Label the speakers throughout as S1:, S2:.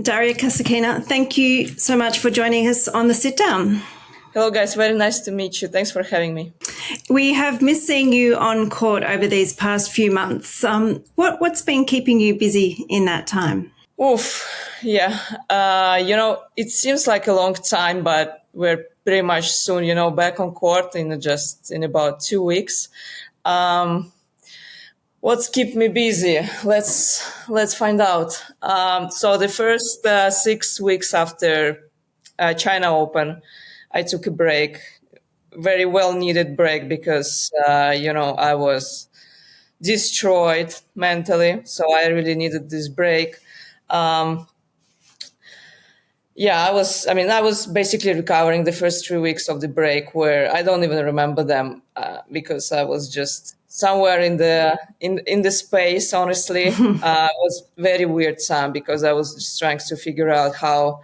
S1: Daria Kasatkina, thank you so much for joining us on the sit down.
S2: Hello, guys. Very nice to meet you. Thanks for having me.
S1: We have missed seeing you on court over these past few months. What's been keeping you busy in that time?
S2: Oof, yeah. It seems like a long time, but we're pretty much soon, back on court in about 2 weeks. What's kept me busy? Let's find out. So the first 6 weeks after China Open, I took a break, very well needed break because I was destroyed mentally, so I really needed this break. I was basically recovering the first 3 weeks of the break, where I don't even remember them because I was just somewhere in the space. Honestly, it was very weird time because I was just trying to figure out how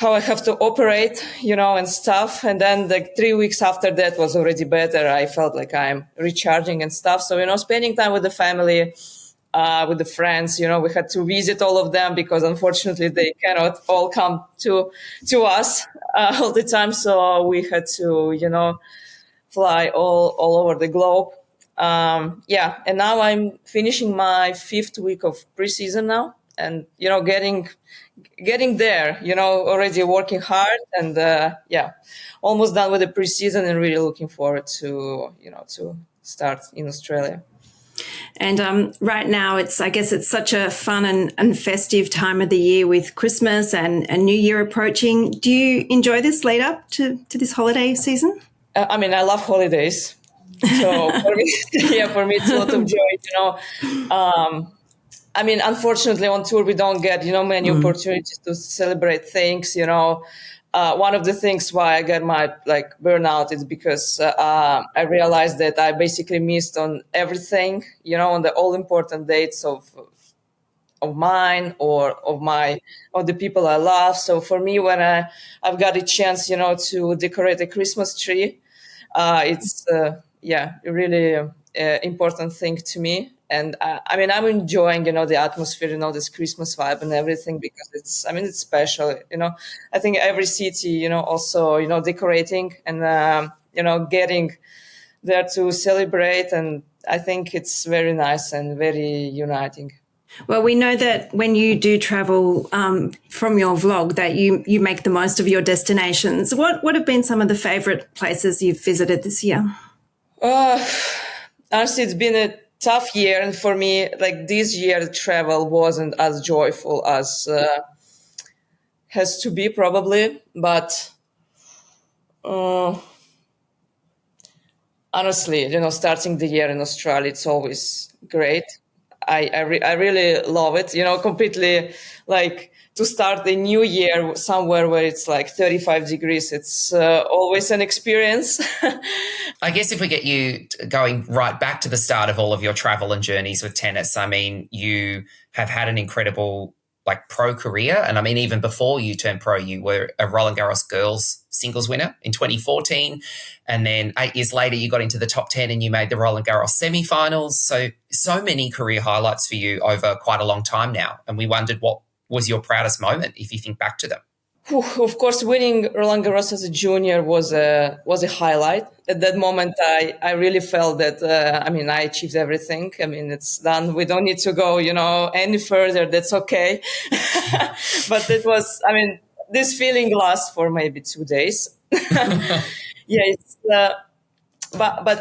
S2: I have to operate, and stuff. And then 3 weeks after that was already better. I felt like I'm recharging and stuff. So, spending time with the family, with the friends, we had to visit all of them because unfortunately they cannot all come to us all the time. So we had to, fly all over the globe. And now I'm finishing my 5th week of preseason now, and getting there, already working hard, and almost done with the preseason, and really looking forward to start in Australia.
S1: And right now, I guess it's such a fun and festive time of the year with Christmas and New Year approaching. Do you enjoy this lead up to this holiday season?
S2: I love holidays. So for me, it's a lot of joy, unfortunately on tour we don't get, many opportunities to celebrate things, one of the things why I got my burnout is because I realized that I basically missed on everything, on the all important dates of mine or of the people I love. So for me, when I've got a chance, to decorate a Christmas tree, it's a really important thing to me. And I'm enjoying, the atmosphere, this Christmas vibe and everything, because it's special, I think every city, also, decorating and, getting there to celebrate. And I think it's very nice and very uniting.
S1: Well, we know that when you do travel from your vlog that you make the most of your destinations. What have been some of the favorite places you've visited this year?
S2: Honestly, it's been a tough year. And for me, this year, travel wasn't as joyful as has to be probably. But honestly, starting the year in Australia, it's always great. I really love it, completely to start the new year somewhere where it's 35 degrees. It's always an experience.
S3: I guess if we get you going right back to the start of all of your travel and journeys with tennis, you have had an incredible pro career. And even before you turned pro, you were a Roland Garros girls singles winner in 2014. And then 8 years later, you got into the top 10 and you made the Roland Garros semifinals. So many career highlights for you over quite a long time now. And we wondered what was your proudest moment if you think back to them.
S2: Of course, winning Roland Garros as a junior was a highlight. At that moment, I really felt that, I achieved everything. It's done. We don't need to go, any further. That's okay. But it was, this feeling lasts for maybe 2 days. But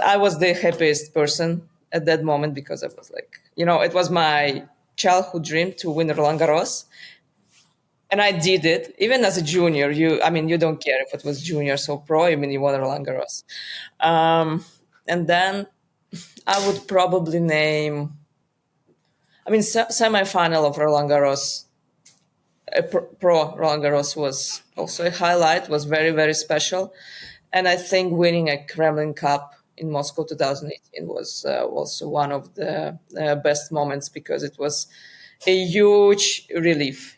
S2: I was the happiest person at that moment because I was it was my childhood dream to win Roland Garros. And I did it, even as a junior. You don't care if it was juniors or pro. You won Roland Garros. And then I would probably name, semi-final of Roland Garros. Pro Roland Garros was also a highlight, was very, very special. And I think winning a Kremlin Cup in Moscow 2018 was also one of the best moments, because it was a huge relief,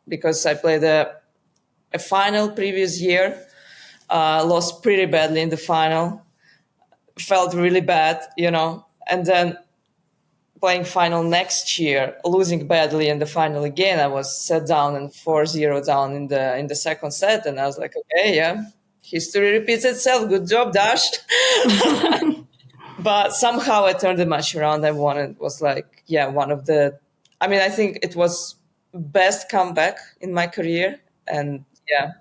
S2: because I played a final previous year, lost pretty badly in the final, felt really bad, and then playing final next year, losing badly in the final again. I was set down and 4-0 down in the second set, and I was like, okay, yeah, history repeats itself. Good job, Dash. But somehow I turned the match around. I won. It was like, yeah, one of the. I mean, I think it was best comeback in my career, and yeah,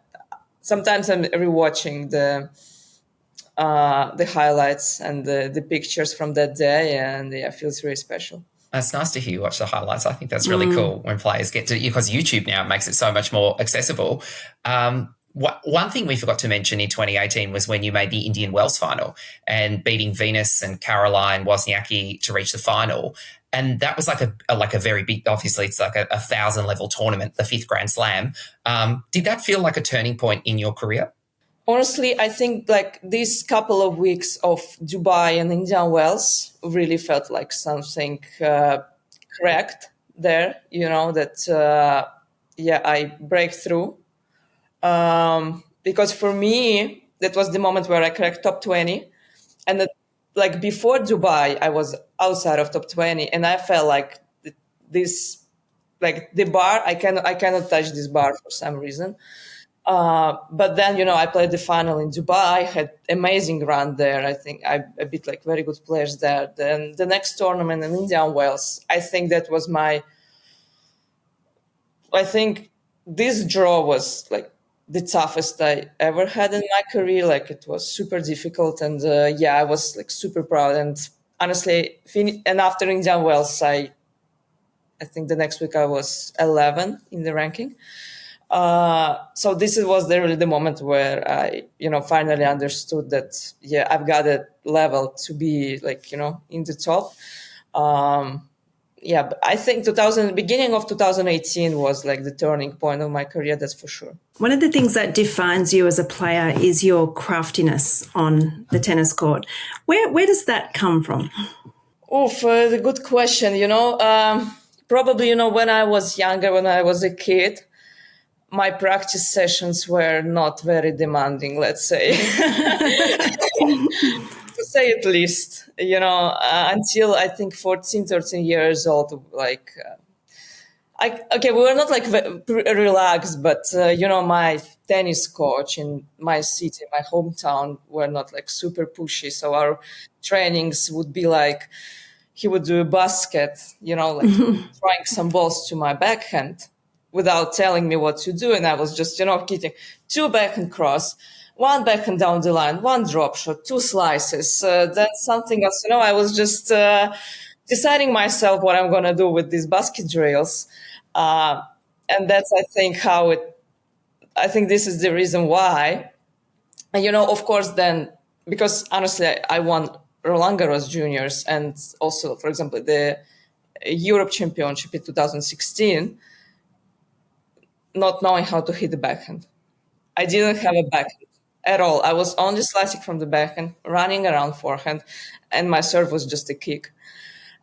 S2: sometimes I'm rewatching the highlights and the pictures from that day, and yeah, it feels really special.
S3: It's nice to hear you watch the highlights. I think that's really cool when players get to, because YouTube now makes it so much more accessible. One thing we forgot to mention in 2018 was when you made the Indian Wells final and beating Venus and Caroline Wozniacki to reach the final. And that was like a very big, obviously it's like a 1,000-level tournament, the 5th Grand Slam. Did that feel like a turning point in your career?
S2: Honestly, I think like these couple of weeks of Dubai and Indian Wells really felt like something correct there, that, I break through. Because for me, that was the moment where I cracked top 20. And that, like before Dubai, I was outside of top 20. And I felt like this, like the bar, I cannot touch this bar for some reason. But then, I played the final in Dubai, had amazing run there. I think I beat like very good players there. Then the next tournament in Indian Wells, I think that was I think this draw was like the toughest I ever had in my career. Like it was super difficult. And I was like super proud. And honestly, and after Indian Wells, I think the next week I was 11 in the ranking. So this was really the moment where I, finally understood that, I've got a level to be like, in the top. But I think beginning of 2018 was like the turning point of my career. That's for sure.
S1: One of the things that defines you as a player is your craftiness on the tennis court. Where does that come from?
S2: The good question. Probably, when I was younger, when I was a kid, my practice sessions were not very demanding, let's say, to say at least, until I think 14, 13 years old, like, we were not like relaxed, but, my tennis coach in my city, my hometown, were not like super pushy. So our trainings would be like, he would do a basket, like throwing some balls to my backhand without telling me what to do. And I was just, hitting 2 backhand cross, 1 backhand down the line, 1 drop shot, 2 slices, then something else. I was just deciding myself what I'm going to do with these basket drills. And that's, I think, I think this is the reason why. And, of course, then, because honestly, I won Roland Garros juniors and also, for example, the Europe Championship in 2016, not knowing how to hit the backhand. I didn't have a backhand at all. I was only slicing from the backhand, running around forehand, and my serve was just a kick.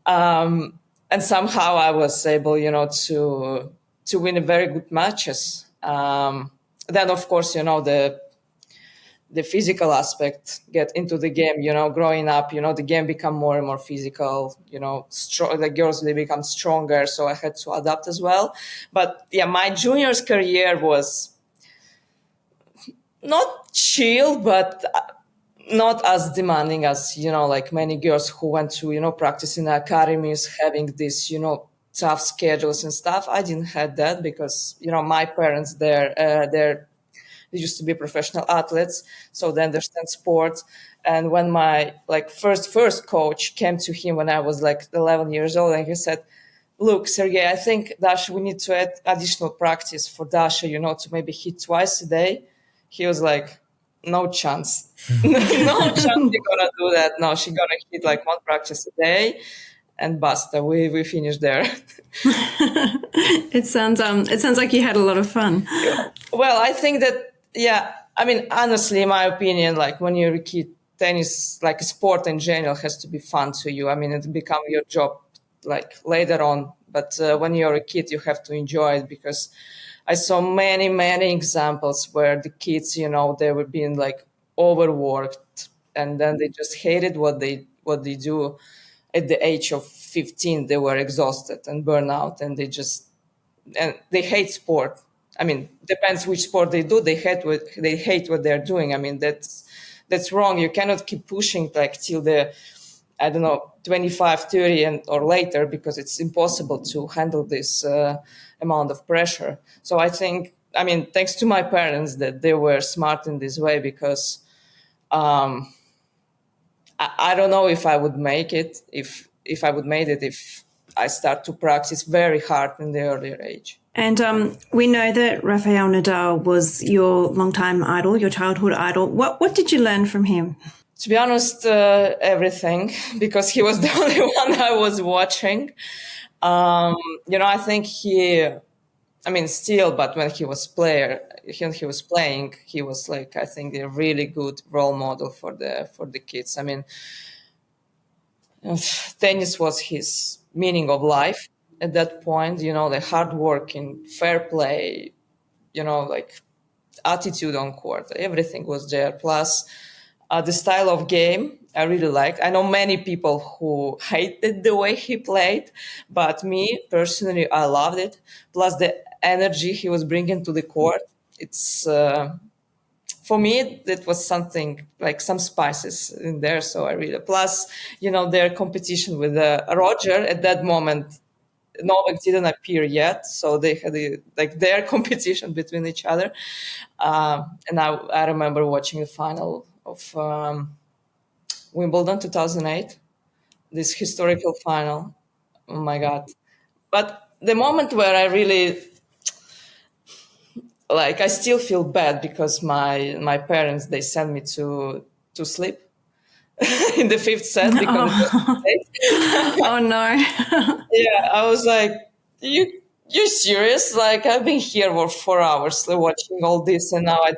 S2: And somehow I was able, to win a very good matches. Then, of course, the physical aspect get into the game, growing up, the game become more and more physical, the girls, they become stronger. So I had to adapt as well. But my juniors career was not chill, but not as demanding as, like many girls who went to, practice in academies, having this, tough schedules and stuff. I didn't have that because, my parents, they used to be professional athletes, so they understand sports. And when my first coach came to him when I was like 11 years old, and he said, "Look, Sergey, I think Dasha, we need to add additional practice for Dasha, to maybe hit twice a day." He was like, "No chance, no chance you're gonna do that. No, she's gonna hit like 1 practice a day." And basta, we finished there.
S1: It sounds like you had a lot of fun.
S2: Well, I think that. Yeah, I mean, honestly, in my opinion, like when you're a kid, tennis, like a sport in general, has to be fun to you. I mean, it becomes your job like later on. But when you're a kid, you have to enjoy it because I saw many, many examples where the kids, they were being like overworked and then they just hated what they do. at the age of 15, they were exhausted and burnout, and they hate sport. I mean, depends which sport they do. They hate what they're doing. I mean, that's wrong. You cannot keep pushing like till the, I don't know, 25, 30 or later, because it's impossible to handle this amount of pressure. So I think, I mean, thanks to my parents that they were smart in this way, because I don't know if I would make it, if I would made it, if I start to practice very hard in the earlier age.
S1: And we know that Rafael Nadal was your longtime idol, your childhood idol. What did you learn from him?
S2: To be honest, everything, because he was the only one I was watching. I think still, but when he was playing, he was like, I think, a really good role model for the kids. I mean, tennis was his meaning of life at that point. The hard working, fair play, like attitude on court, everything was there. Plus, the style of game I really liked. I know many people who hated the way he played, but me personally, I loved it. Plus the energy he was bringing to the court. It's for me, that was something like some spices in there. So I really, plus, their competition with Roger at that moment, Novak didn't appear yet, so they had their competition between each other. And I remember watching the final of Wimbledon 2008, this historical final. Oh my God. But the moment where I really, I still feel bad, because my parents, they sent me to sleep in the fifth set because it was late.
S1: Oh no.
S2: Yeah, I was like, you serious? Like, I've been here for 4 hours watching all this, and now I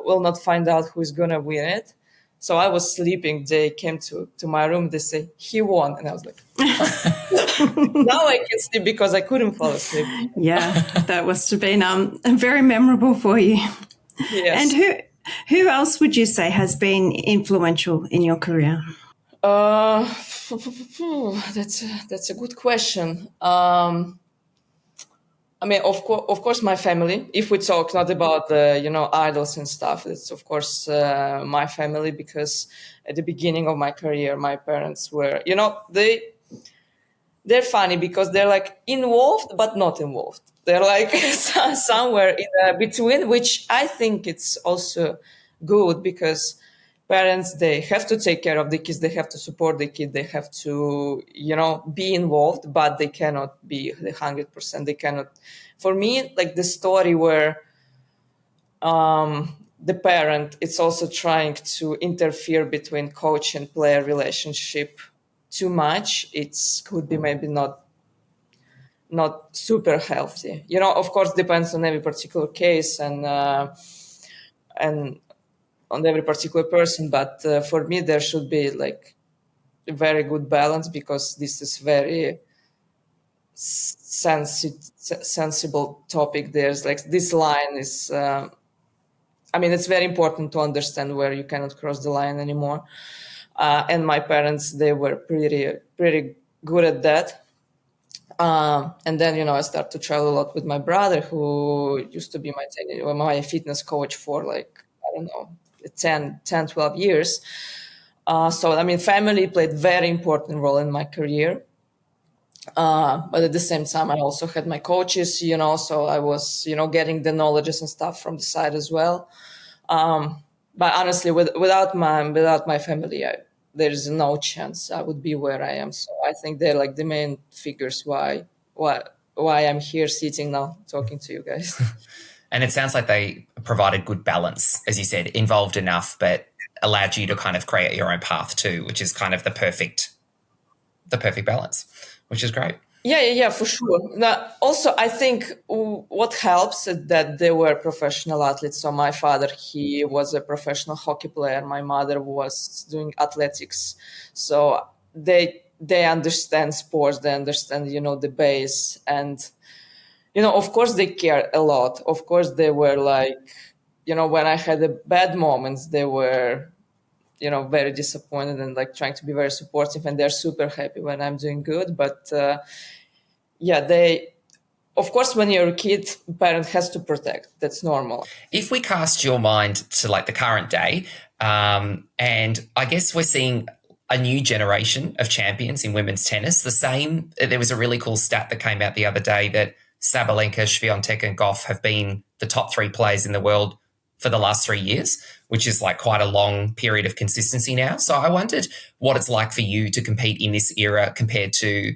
S2: will not find out who's gonna win it. So I was sleeping. They came to my room. They say, he won. And I was like, now I can sleep, because I couldn't fall asleep.
S1: Yeah, that must have been very memorable for you.
S2: Yes.
S1: And who else would you say has been influential in your career?
S2: That's a good question. I mean, of course, my family. If we talk not about the, idols and stuff, it's of course my family, because at the beginning of my career, my parents were, they're funny, because they're like involved but not involved. They're like somewhere in between, which I think it's also good, because parents, they have to take care of the kids, they have to support the kid, they have to, be involved, but they cannot be the 100%. They cannot. For me, like the story where the parent, it's also trying to interfere between coach and player relationship too much, it could be maybe not super healthy. Of course, depends on every particular case and on every particular person. But for me, there should be like a very good balance, because this is very sensible topic. There's like this line is, it's very important to understand where you cannot cross the line anymore. And my parents, they were pretty good at that. And then, I started to travel a lot with my brother, who used to be my fitness coach for like, I don't know, 10, 12 years. So, family played very important role in my career. But at the same time, I also had my coaches, so I was, getting the knowledges and stuff from the side as well. But honestly, without my family, there's no chance I would be where I am. So I think they're like the main figures why I'm here sitting now talking to you guys.
S3: And it sounds like they provided good balance, as you said, involved enough, but allowed you to kind of create your own path too, which is kind of the perfect balance, which is great.
S2: Yeah, for sure. Now, also, I think what helps is that they were professional athletes. So my father, he was a professional hockey player. My mother was doing athletics. So they understand sports. They understand, the base. And, of course, they care a lot. Of course, they were like, when I had the bad moments, they were, very disappointed and like trying to be very supportive, and they're super happy when I'm doing good. But of course, when you're a kid, parent has to protect. That's normal.
S3: If we cast your mind to like the current day, and I guess we're seeing a new generation of champions in women's tennis. There was a really cool stat that came out the other day that Sabalenka, Swiatek and Goff have been the top 3 players in the world for the last 3 years, which is like quite a long period of consistency now. So I wondered what it's like for you to compete in this era compared to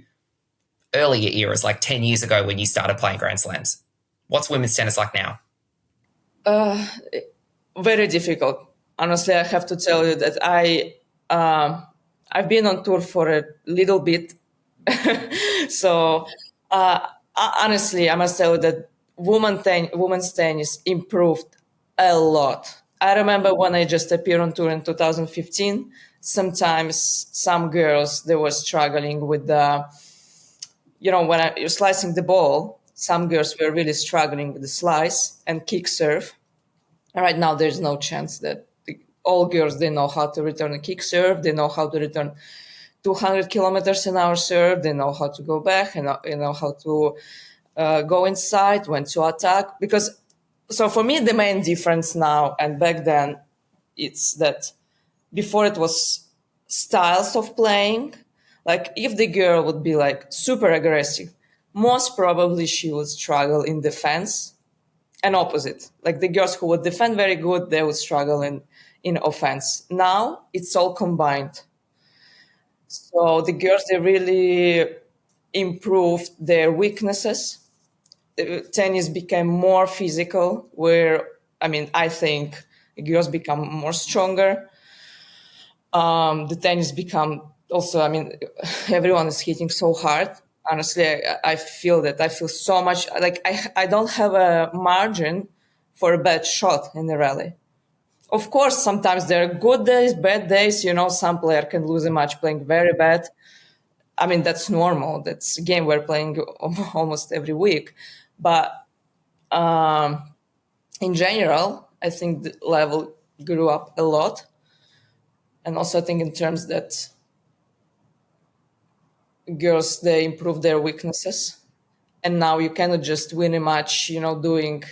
S3: earlier eras, like 10 years ago when you started playing Grand Slams. What's women's tennis like now?
S2: Very difficult. Honestly, I have to tell you that I've been on tour for a little bit. So honestly, I must tell you that women's tennis improved a lot. I remember when I just appeared on tour in 2015, sometimes some girls, they were struggling with when you're slicing the ball, some girls were really struggling with the slice and kick serve. And right now, there's no chance that all girls, they know how to return a kick serve. They know how to return 200 kilometers an hour serve. They know how to go back and know how to go inside, when to attack. So for me, the main difference now and back then, it's that before it was styles of playing. Like if the girl would be like super aggressive, most probably she would struggle in defense, and opposite. Like the girls who would defend very good, they would struggle in offense. Now it's all combined. So the girls, they really improved their weaknesses. Tennis became more physical, I think girls become more stronger. The tennis become also, everyone is hitting so hard. Honestly, I feel so much like I don't have a margin for a bad shot in the rally. Of course, sometimes there are good days, bad days. Some player can lose a match playing very bad. That's normal. That's a game we're playing almost every week. But in general, I think the level grew up a lot. And also I think in terms that girls, they improve their weaknesses. And now you cannot just win a match, doing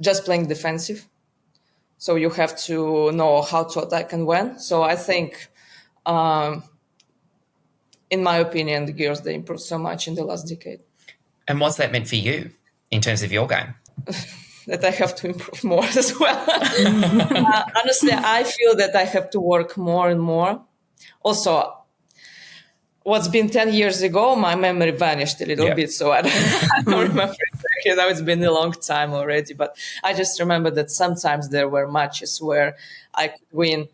S2: just playing defensive. So you have to know how to attack and when. So I think, in my opinion, the girls, they improved so much in the last decade.
S3: And what's that meant for you in terms of your game?
S2: That I have to improve more as well. Honestly, I feel that I have to work more and more. Also, what's been 10 years ago, my memory vanished a little bit, so I don't remember exactly. Now it's been a long time already, but I just remember that sometimes there were matches where I could win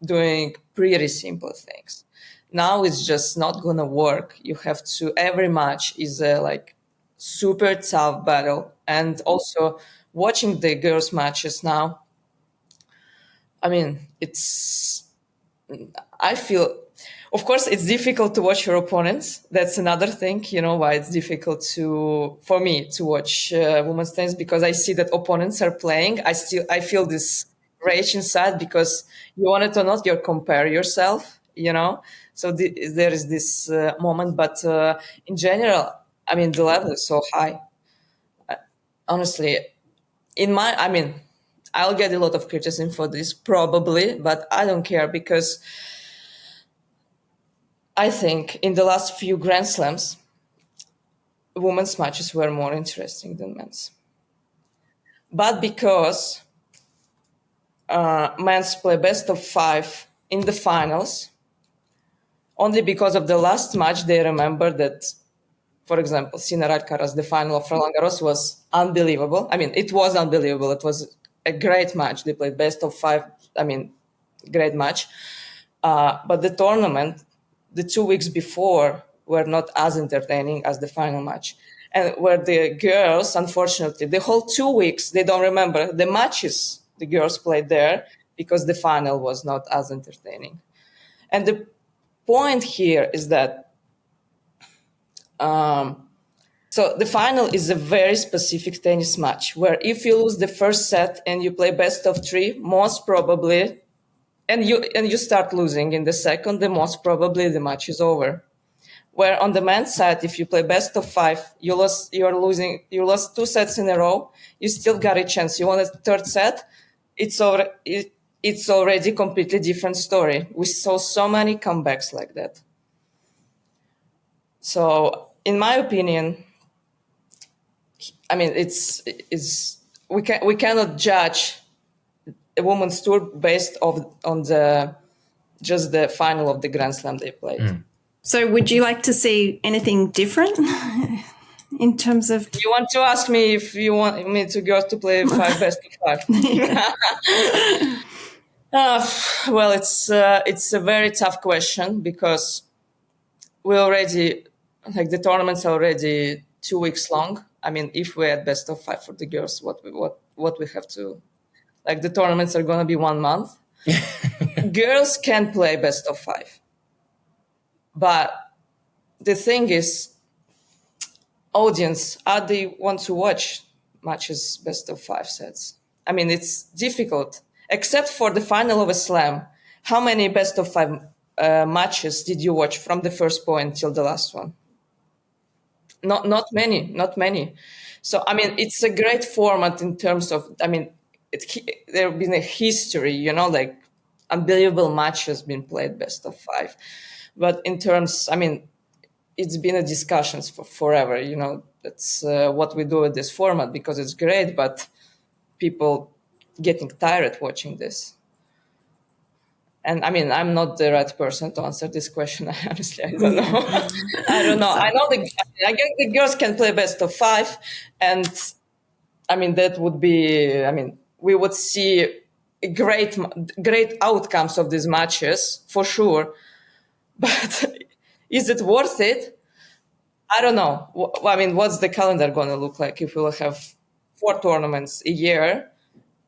S2: doing pretty simple things. Now it's just not going to work. You have to, every match is a super tough battle. And also watching the girls' matches now, I feel, of course, it's difficult to watch your opponents. That's another thing, why it's difficult for me to watch women's tennis, because I see that opponents are playing. I feel this rage inside, because you want it or not, you compare yourself, So there is this moment, but in general, the level is so high. Honestly, I'll get a lot of criticism for this probably, but I don't care, because I think in the last few Grand Slams, women's matches were more interesting than men's. But because men's play best of 5 in the finals, only because of the last match, they remember that, for example, Sina Radkaras, the final of Roland Garros, was unbelievable. It was unbelievable. It was a great match. They played best of 5. Great match. But the tournament, the 2 weeks before, were not as entertaining as the final match. And where the girls, unfortunately, the whole 2 weeks, they don't remember the matches the girls played there, because the final was not as entertaining. And the point here is that so the final is a very specific tennis match, where if you lose the first set and you play best of 3, most probably and you start losing in the second, the most probably the match is over. Where on the men's side, if you play best of 5, you lost 2 sets in a row, you still got a chance. You won a third set, it's already completely different story. We saw so many comebacks like that. So in my opinion, I mean, we cannot judge a women's tour based on just the final of the Grand Slam they played.
S1: So would you like to see anything different in terms of...
S2: You want to ask me if you want me to go to play 5 best of 5? Well, it's a very tough question because we already, like, the tournament's already 2 weeks long. I mean, if we had best of 5 for the girls, what we have to, like, the tournaments are going to be 1 month. Girls can play best of 5. But the thing is, audience, are they want to watch matches best of 5 sets? I mean, it's difficult. Except for the final of a slam, how many best of 5 matches did you watch from the first point till the last one? Not many. So, I mean, it's a great format in terms of, I mean, there have been a history, like unbelievable matches been played best of 5. But in terms, I mean, it's been a discussions for forever, that's what we do with this format because it's great, but people getting tired watching this. And I mean, I'm not the right person to answer this question. Honestly, I don't know. I don't know. I guess the girls can play best of 5. And I mean, that would be, I mean, we would see great outcomes of these matches for sure. But is it worth it? I don't know. I mean, what's the calendar going to look like if we'll have 4 tournaments a year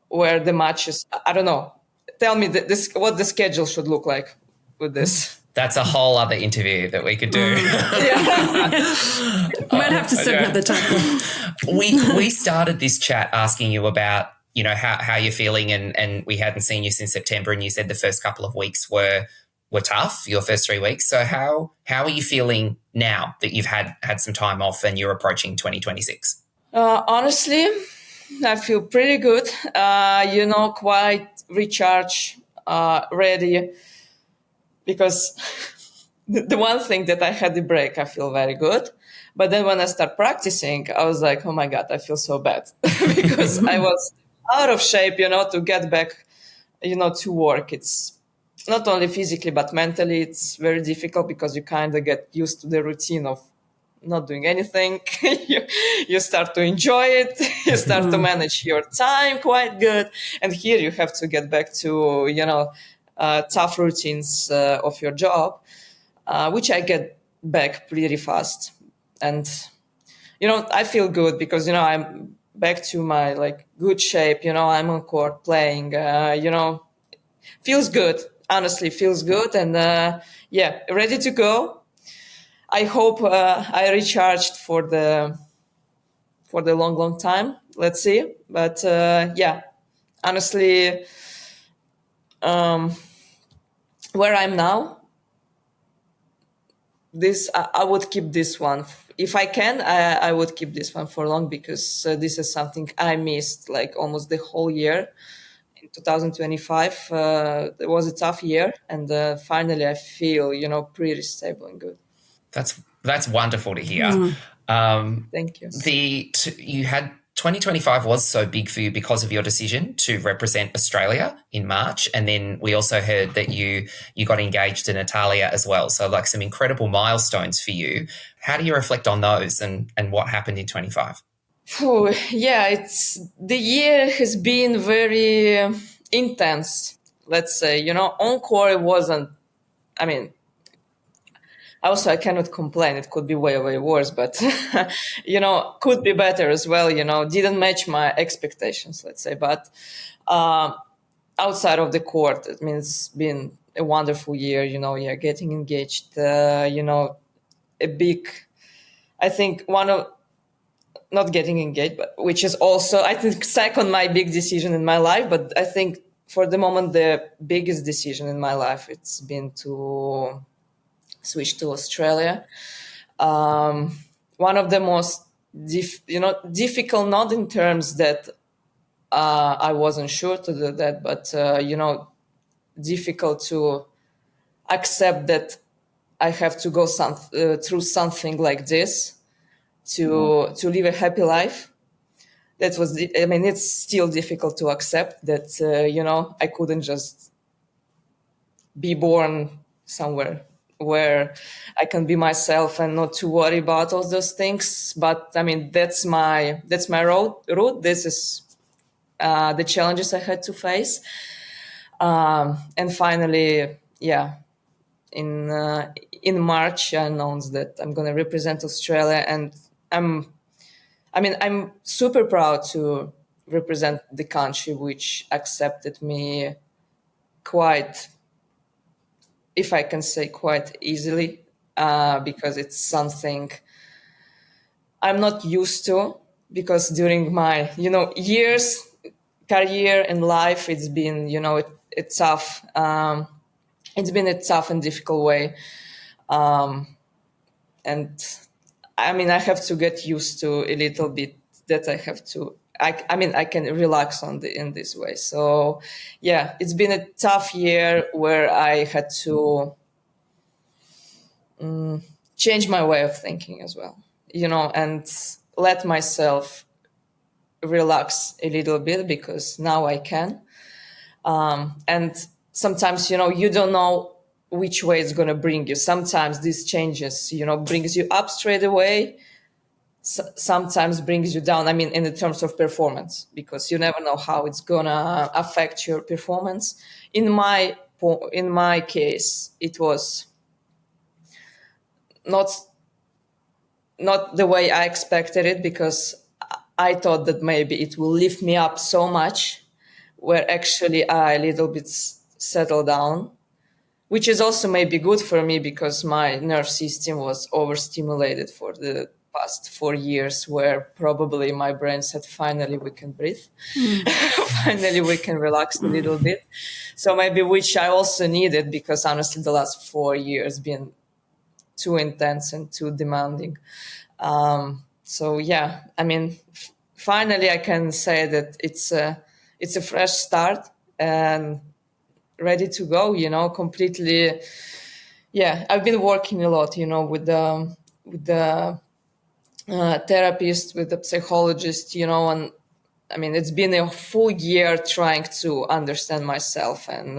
S2: where the matches, I don't know. Tell me what the schedule should look like with this.
S3: That's a whole other interview that we could do.
S1: Might have to set another time.
S3: We started this chat asking you about, how you're feeling, and we hadn't seen you since September, and you said the first couple of weeks were tough, your first 3 weeks. So how are you feeling now that you've had some time off and you're approaching 2026?
S2: Honestly, I feel pretty good. Quite recharged, ready. Because the one thing that I had the break, I feel very good. But then when I start practicing, I was like, oh my God, I feel so bad. Because I was out of shape, to get back, to work. It's not only physically, but mentally, it's very difficult because you kind of get used to the routine of not doing anything. You start to enjoy it. You start to manage your time quite good. And here you have to get back to, tough routines of your job, which I get back pretty fast. And, I feel good because, I'm back to my good shape. I'm on court playing, feels good. Honestly, feels good. And ready to go. I hope I recharged for the long time. Let's see. But honestly, where I'm now, I would keep this one. If I can, I would keep this one for long because this is something I missed almost the whole year. In 2025, it was a tough year, and finally I feel pretty stable and good.
S3: That's wonderful to hear.
S2: Thank you.
S3: You had 2025 was so big for you because of your decision to represent Australia in March, and then we also heard that you got engaged to Natalia as well. So some incredible milestones for you. How do you reflect on those and what happened in 25?
S2: Oh, yeah, the year has been very intense. Let's say, on court wasn't. I mean. Also, I cannot complain. It could be way, way worse, but, could be better as well, didn't match my expectations, let's say. But outside of the court, it means it's been a wonderful year, getting engaged, a big, I think not getting engaged, but which is also, I think, second my big decision in my life. But I think for the moment, the biggest decision in my life, it's been to switch to Australia. One of the most difficult, not in terms that I wasn't sure to do that, but difficult to accept that I have to go through something like this to live a happy life. That was, it's still difficult to accept that, I couldn't just be born somewhere where I can be myself and not to worry about all those things. But that's my route. This is the challenges I had to face. And finally, in March, I announced that I'm going to represent Australia, and I'm super proud to represent the country which accepted me quite, if I can say, quite easily, because it's something I'm not used to, because during my, years, career and life, it's been, it's tough. It's been a tough and difficult way. And I have to get used to a little bit that I have to, I can relax in this way. So it's been a tough year where I had to change my way of thinking as well, and let myself relax a little bit, because now I can. And sometimes, you don't know which way it's going to bring you. Sometimes these changes, brings you up straight away. Sometimes brings you down, in the terms of performance, because you never know how it's going to affect your performance. In my case, it was not the way I expected it, because I thought that maybe it will lift me up so much, where actually I a little bit settle down, which is also maybe good for me, because my nerve system was overstimulated for the past 4 years, where probably my brain said, finally we can breathe. Finally we can relax a little bit. So maybe, which I also needed, because honestly the last 4 years been too intense and too demanding. Finally I can say that it's a fresh start and ready to go, completely. I've been working a lot, with the therapist, with the psychologist, and it's been a full year trying to understand myself and,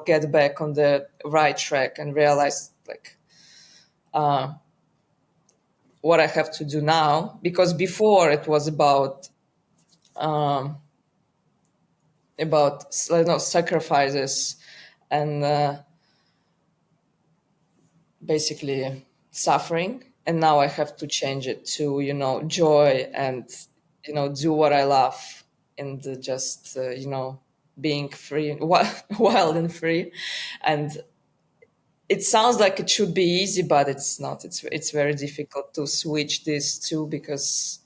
S2: get back on the right track and realize what I have to do now, because before it was about sacrifices and basically suffering, and now I have to change it to joy and do what I love, and just being free, wild and free. And it sounds like it should be easy, but it's not. It's very difficult to switch these two, because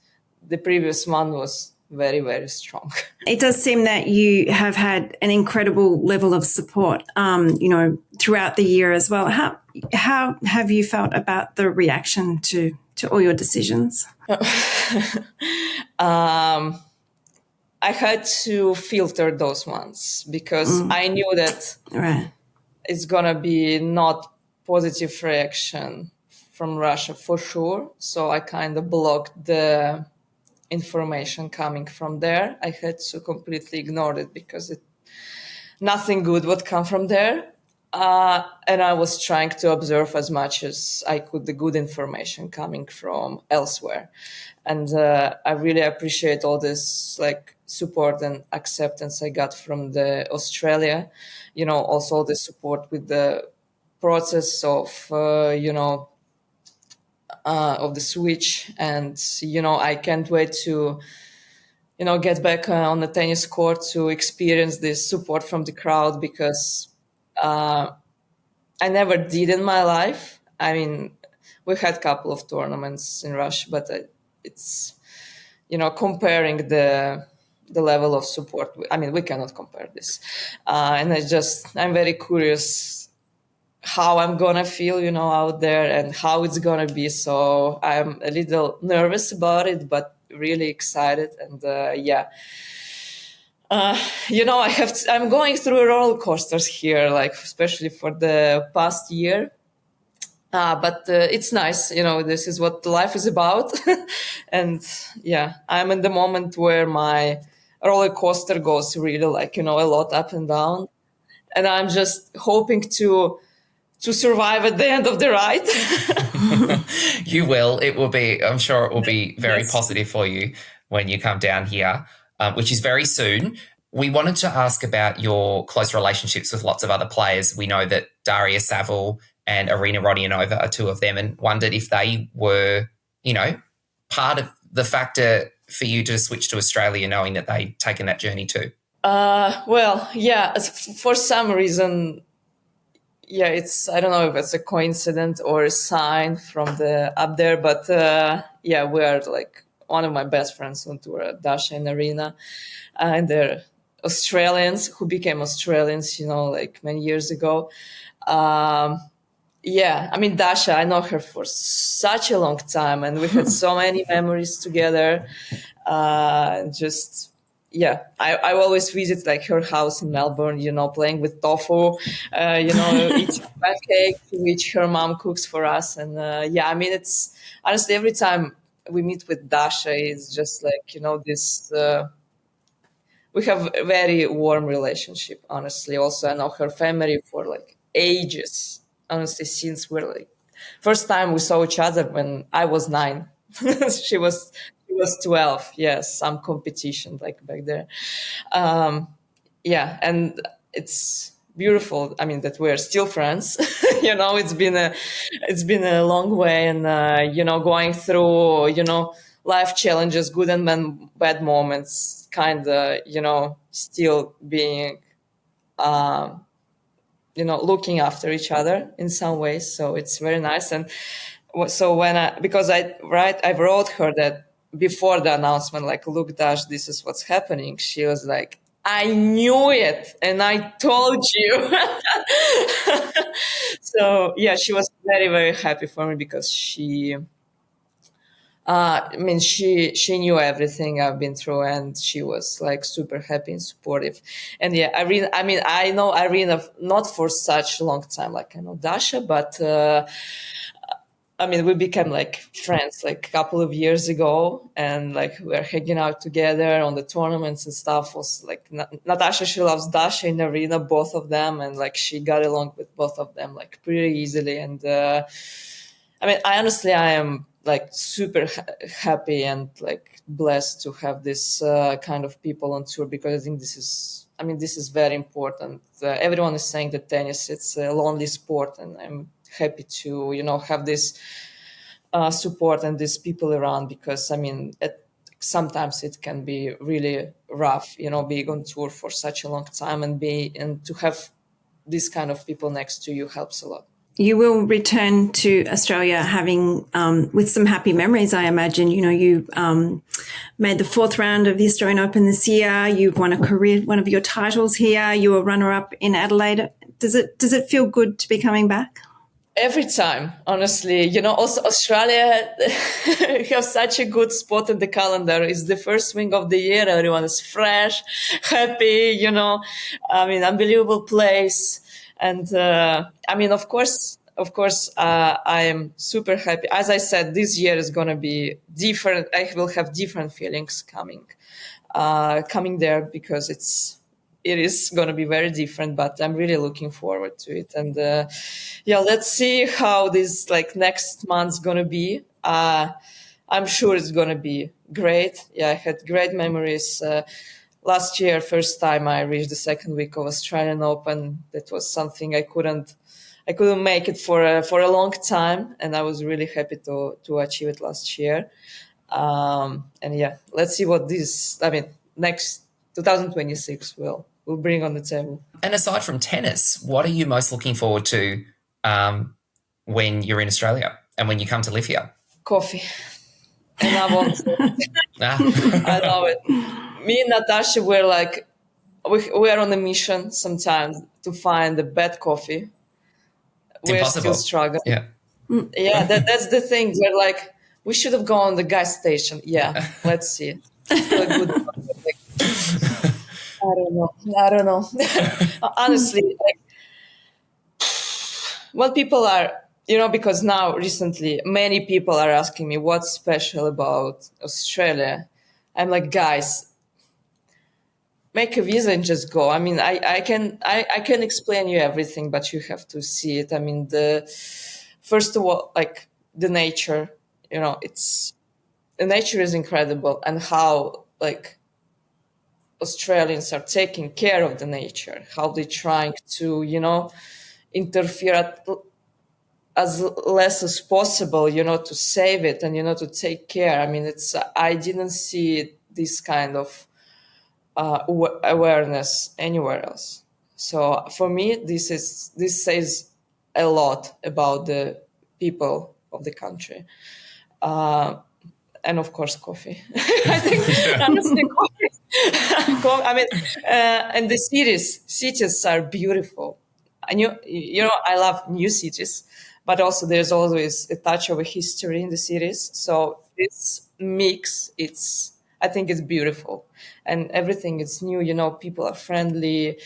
S2: the previous one was very, very strong.
S1: It does seem that you have had an incredible level of support, throughout the year as well. How have you felt about the reaction to all your decisions?
S2: I had to filter those ones, because I knew that it's gonna be not positive reaction from Russia for sure. So I kind of blocked the information coming from there. I had to completely ignore it, because nothing good would come from there. And I was trying to observe as much as I could the good information coming from elsewhere. And I really appreciate all this support and acceptance I got from the Australia, also the support with the process of, of the switch. And, I can't wait to, get back on the tennis court to experience this support from the crowd, because I never did in my life. We had a couple of tournaments in Russia, but it's, comparing the the level of support. I mean, we cannot compare this. And I'm very curious how I'm gonna feel, out there and how it's gonna be. So I'm a little nervous about it, but really excited. And I'm going through roller coasters here, like especially for the past year. But it's nice, this is what life is about. And I'm in the moment where my roller coaster goes really like, a lot up and down. And I'm just hoping to survive at the end of the ride.
S3: You will. I'm sure it will be very positive for you when you come down here, which is very soon. We wanted to ask about your close relationships with lots of other players. We know that Daria Saville and Arina Rodionova are two of them, and wondered if they were, part of the factor for you to switch to Australia, knowing that they'd taken that journey too.
S2: For some reason, I don't know if it's a coincidence or a sign from the up there, but we are like one of my best friends on tour, Dasha and Arina, and they're Australians who became Australians, like many years ago. Dasha, I know her for such a long time, and we had so many memories together. I always visit like her house in Melbourne, playing with tofu, eating pancakes, which her mom cooks for us. And it's honestly, every time we meet with Dasha, it's just like, this, we have a very warm relationship, honestly. Also, I know her family for like ages, honestly, since we're like, first time we saw each other when I was 9. She was 12. Yes, some competition like back there. And it's beautiful. I mean, that we're still friends. It's been a long way, and going through life challenges, good and bad moments, kind of still being looking after each other in some ways. So it's very nice. And so when I wrote her that before the announcement, like, look, Dash, this is what's happening. She was like, I knew it, and I told you. So she was very, very happy for me, because she knew everything I've been through, and she was like super happy and supportive. And Irina, I know Irina not for such a long time, like I know Dasha, but we became like friends like a couple of years ago, and like we were hanging out together on the tournaments and stuff. Was like Natasha, she loves Dasha and Arina, both of them, and like she got along with both of them like pretty easily. And I am like super happy and like blessed to have this kind of people on tour, because I think this is very important. Everyone is saying that tennis, it's a lonely sport, and I'm happy to have this support and these people around, because sometimes it can be really rough, being on tour for such a long time, and to have these kind of people next to you helps a lot.
S1: You will return to Australia having with some happy memories, I imagine. You made the 4th round of the Australian Open this year. You've won one of your titles here. You were runner-up in Adelaide. Does it feel good to be coming back?
S2: Every time, honestly. Also Australia, you have such a good spot in the calendar. It's the first swing of the year. Everyone is fresh, happy, unbelievable place. And of course, I am super happy. As I said, this year is going to be different. I will have different feelings coming there, because it is going to be very different, but I'm really looking forward to it. And let's see how this like next month's going to be. I'm sure it's going to be great. I had great memories. Last year, first time I reached the second week of Australian Open. That was something I couldn't make it for a long time, and I was really happy to achieve it last year. Let's see what next 2026 will bring on the table.
S3: And aside from tennis, what are you most looking forward to when you're in Australia and when you come to live here?
S2: Coffee. and I want to. I love it. Me and Natasha were like, we're on a mission sometimes to find the bad coffee.
S3: It's
S2: we're
S3: impossible.
S2: Still struggling.
S3: Yeah.
S2: Yeah, that's the thing. We're like, we should have gone to the gas station. Yeah, let's see. Still a good. I don't know. Honestly, like, what people are, because now recently many people are asking me what's special about Australia. I'm like, guys, make a visa and just go. I mean, I can explain you everything, but you have to see it. I mean, first of all, like the nature, the nature is incredible, and how like Australians are taking care of the nature, how they're trying to, interfere as less as possible, to save it and, to take care. I mean, I didn't see this kind of awareness anywhere else. So for me, this says a lot about the people of the country. And of course, coffee. I think honestly, coffee. I mean, and the cities are beautiful. And I love new cities, but also there's always a touch of a history in the cities. So this mix, I think it's beautiful, and everything is new. People are friendly.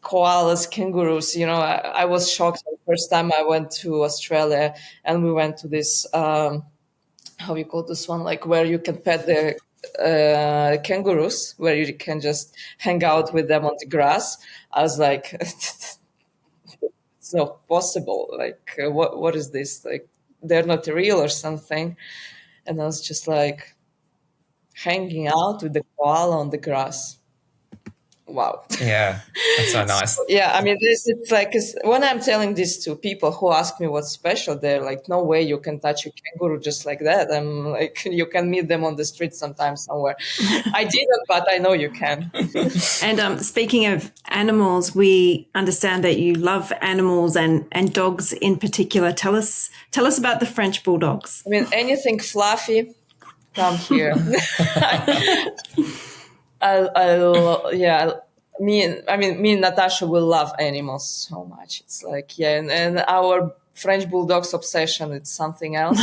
S2: Koalas, kangaroos. I was shocked the first time I went to Australia, and we went to this. How you call this one? Like where you can pet the kangaroos, where you can just hang out with them on the grass. I was like, it's not possible. Like, what is this? Like, they're not real or something. And I was just like hanging out with the koala on the grass. Wow.
S3: Yeah, that's so nice.
S2: Yeah, I mean, it's like when I'm telling this to people who ask me what's special, they're like, no way you can touch a kangaroo just like that. I'm like, you can meet them on the street sometimes somewhere. I didn't, but I know you can.
S1: And speaking of animals, we understand that you love animals and dogs in particular. Tell us about the French bulldogs.
S2: I mean, anything fluffy, come here. Me and Natasha will love animals so much. It's like, yeah, and our French bulldogs obsession, it's something else.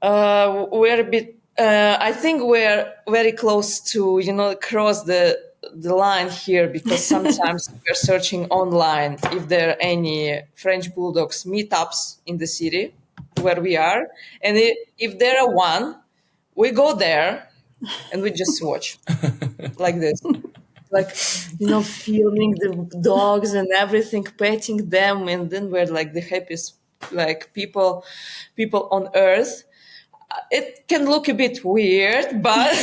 S2: We're a bit, I think we're very close to, cross the line here, because sometimes we're searching online if there are any French bulldogs meetups in the city where we are. And if there are one, we go there and we just watch like this, like, filming the dogs and everything, petting them. And then we're like the happiest, like people on earth. It can look a bit weird, but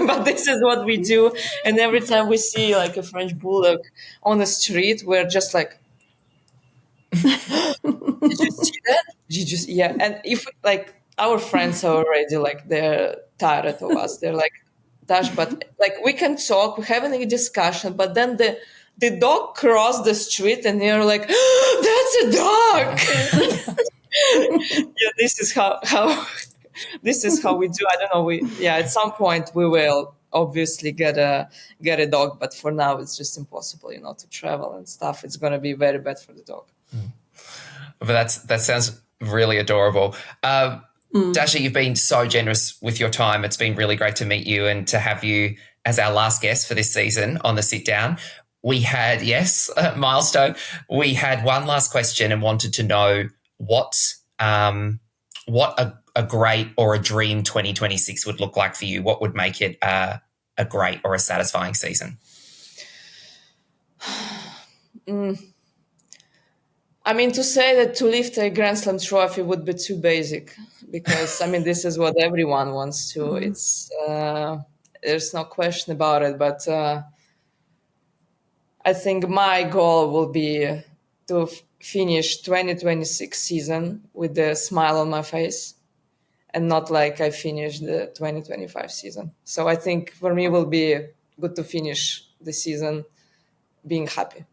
S2: but this is what we do. And every time we see like a French bulldog on the street, we're just like, did you see that? Yeah. And if like our friends are already like, they're tired of us. They're like, Dash, but like we can talk, we're having a discussion, but then the dog crossed the street and you're like, oh, that's a dog. Yeah, this is how we do. I don't know. At some point we will obviously get a dog, but for now it's just impossible, to travel and stuff. It's going to be very bad for the dog.
S3: But that sounds really adorable. Dasha, you've been so generous with your time. It's been really great to meet you and to have you as our last guest for this season on the Sit Down. We had, milestone. We had one last question and wanted to know what a great or a dream 2026 would look like for you. What would make it a great or a satisfying season?
S2: I mean, to say that to lift a Grand Slam trophy would be too basic, because, this is what everyone wants to. Mm-hmm. It's there's no question about it. But I think my goal will be to finish 2026 season with a smile on my face, and not like I finished the 2025 season. So I think for me it will be good to finish the season being happy.